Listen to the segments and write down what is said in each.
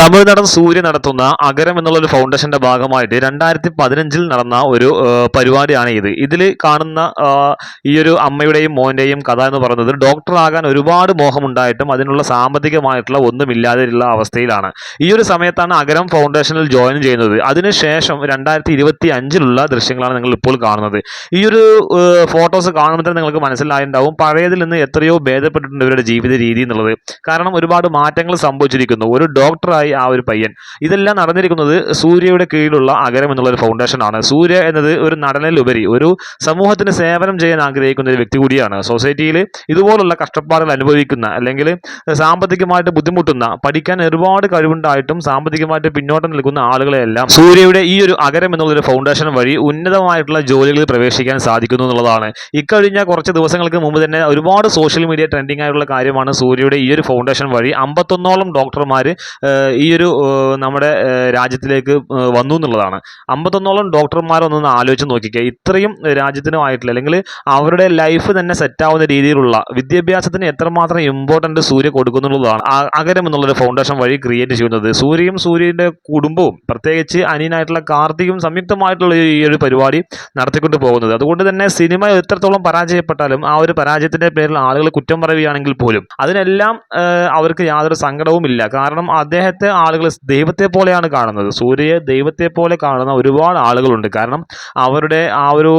തമിഴ്നാടൻ സൂര്യ നടത്തുന്ന അഗരം എന്നുള്ളൊരു ഫൗണ്ടേഷന്റെ ഭാഗമായിട്ട് 2015 നടന്ന ഒരു പരിപാടിയാണ് ഇത്. ഇതിൽ കാണുന്ന ഈ ഒരു അമ്മയുടെയും മോന്റെയും കഥ എന്ന് പറയുന്നത് ഡോക്ടർ ആകാൻ ഒരുപാട് മോഹമുണ്ടായിട്ടും അതിനുള്ള സാമ്പത്തികമായിട്ടുള്ള ഒന്നുമില്ലാതെയുള്ള അവസ്ഥയിലാണ്. ഈ ഒരു സമയത്താണ് അഗരം ഫൗണ്ടേഷനിൽ ജോയിൻ ചെയ്യുന്നത്. അതിനുശേഷം 2025 ദൃശ്യങ്ങളാണ് നിങ്ങൾ ഇപ്പോൾ കാണുന്നത്. ഈ ഒരു ഫോട്ടോസ് കാണുമ്പോൾ തന്നെ നിങ്ങൾക്ക് മനസ്സിലായിട്ടുണ്ടാവും പഴയതിൽ നിന്ന് എത്രയോ ഭേദപ്പെട്ടിട്ടുണ്ട് ഇവരുടെ ജീവിത രീതി എന്നുള്ളത്. കാരണം ഒരുപാട് മാറ്റങ്ങൾ സംഭവിച്ചിരിക്കുന്നു. ഒരു ഡോക്ടറായി ആ ഒരു പയ്യൻ. ഇതെല്ലാം നടന്നിരിക്കുന്നത് സൂര്യയുടെ കീഴിലുള്ള അഗരം എന്നുള്ള ഒരു ഫൗണ്ടേഷൻ ആണ്. സൂര്യ എന്നത് ഒരു നടനിലുപരി ഒരു സമൂഹത്തിന് സേവനം ചെയ്യാൻ ആഗ്രഹിക്കുന്ന ഒരു വ്യക്തി കൂടിയാണ്. സൊസൈറ്റിയിൽ ഇതുപോലുള്ള കഷ്ടപ്പാടുകൾ അനുഭവിക്കുന്ന അല്ലെങ്കിൽ സാമ്പത്തികമായിട്ട് ബുദ്ധിമുട്ടുന്ന, പഠിക്കാൻ ഒരുപാട് കഴിവുണ്ടായിട്ടും സാമ്പത്തികമായിട്ട് പിന്നോട്ട് നിൽക്കുന്ന ആളുകളെല്ലാം സൂര്യയുടെ ഈ ഒരു അഗരം എന്നുള്ള ഒരു ഫൗണ്ടേഷൻ വഴി ഉന്നതമായിട്ടുള്ള ജോലികളിൽ പ്രവേശിക്കാൻ സാധിക്കുന്നു എന്നുള്ളതാണ്. ഇക്കഴിഞ്ഞ കുറച്ച് ദിവസങ്ങൾക്ക് മുമ്പ് തന്നെ ഒരുപാട് സോഷ്യൽ മീഡിയ ട്രെൻഡിങ് ആയിട്ടുള്ള കാര്യമാണ് സൂര്യയുടെ ഈ ഒരു ഫൗണ്ടേഷൻ വഴി 51ഓളം ഡോക്ടർമാർ ഈ ഒരു നമ്മുടെ രാജ്യത്തിലേക്ക് വന്നു എന്നുള്ളതാണ്. 51ഓളം ഡോക്ടർമാരൊന്നൊന്ന് ആലോചിച്ച് നോക്കിക്കുക. ഇത്രയും രാജ്യത്തിനുമായിട്ടുള്ള അല്ലെങ്കിൽ അവരുടെ ലൈഫ് തന്നെ സെറ്റാവുന്ന രീതിയിലുള്ള വിദ്യാഭ്യാസത്തിന് എത്രമാത്രം ഇമ്പോർട്ടൻ്റ് സൂര്യ കൊടുക്കുന്നുള്ളതാണ് അഗരം എന്നുള്ളൊരു ഫൗണ്ടേഷൻ വഴി ക്രിയേറ്റ് ചെയ്യുന്നത്. സൂര്യയും സൂര്യൻ്റെ കുടുംബവും പ്രത്യേകിച്ച് അനിയനായിട്ടുള്ള കാർത്തികും സംയുക്തമായിട്ടുള്ള ഈ ഒരു പരിപാടി നടത്തിക്കൊണ്ട് പോകുന്നത്. അതുകൊണ്ട് തന്നെ സിനിമ എത്രത്തോളം പരാജയപ്പെട്ടാലും ആ ഒരു പരാജയത്തിൻ്റെ പേരിൽ ആളുകൾ കുറ്റം പറയുകയാണെങ്കിൽ പോലും അതിനെല്ലാം അവർക്ക് യാതൊരു സങ്കടവും ഇല്ല. കാരണം അദ്ദേഹത്തെ ആളുകൾ ദൈവത്തെ പോലെയാണ് കാണുന്നത്. സൂര്യയെ ദൈവത്തെ പോലെ കാണുന്ന ഒരുപാട് ആളുകളുണ്ട്. കാരണം അവരുടെ ആ ഒരു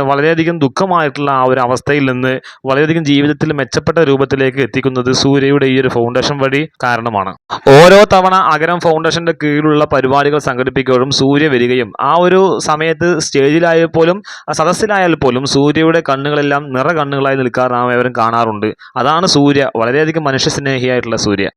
വളരെയധികം ദുഃഖമായിട്ടുള്ള ആ ഒരു അവസ്ഥയിൽ നിന്ന് വളരെയധികം ജീവിതത്തിൽ മെച്ചപ്പെട്ട രൂപത്തിലേക്ക് എത്തിക്കുന്നത് സൂര്യയുടെ ഈ ഒരു ഫൗണ്ടേഷൻ വഴി കാരണമാണ്. ഓരോ തവണ അഗരം ഫൗണ്ടേഷന്റെ കീഴിലുള്ള പരിപാടികൾ സംഘടിപ്പിക്കുമ്പോഴും സൂര്യ വരികയും ആ ഒരു സമയത്ത് സ്റ്റേജിലായാൽ പോലും സദസ്സിലായാൽ പോലും സൂര്യയുടെ കണ്ണുകളെല്ലാം നിറ കണ്ണുകളായി നിൽക്കാറ് നാം ഏവരും കാണാറുണ്ട്. അതാണ് സൂര്യ, വളരെയധികം മനുഷ്യസ്നേഹിയായിട്ടുള്ള സൂര്യ.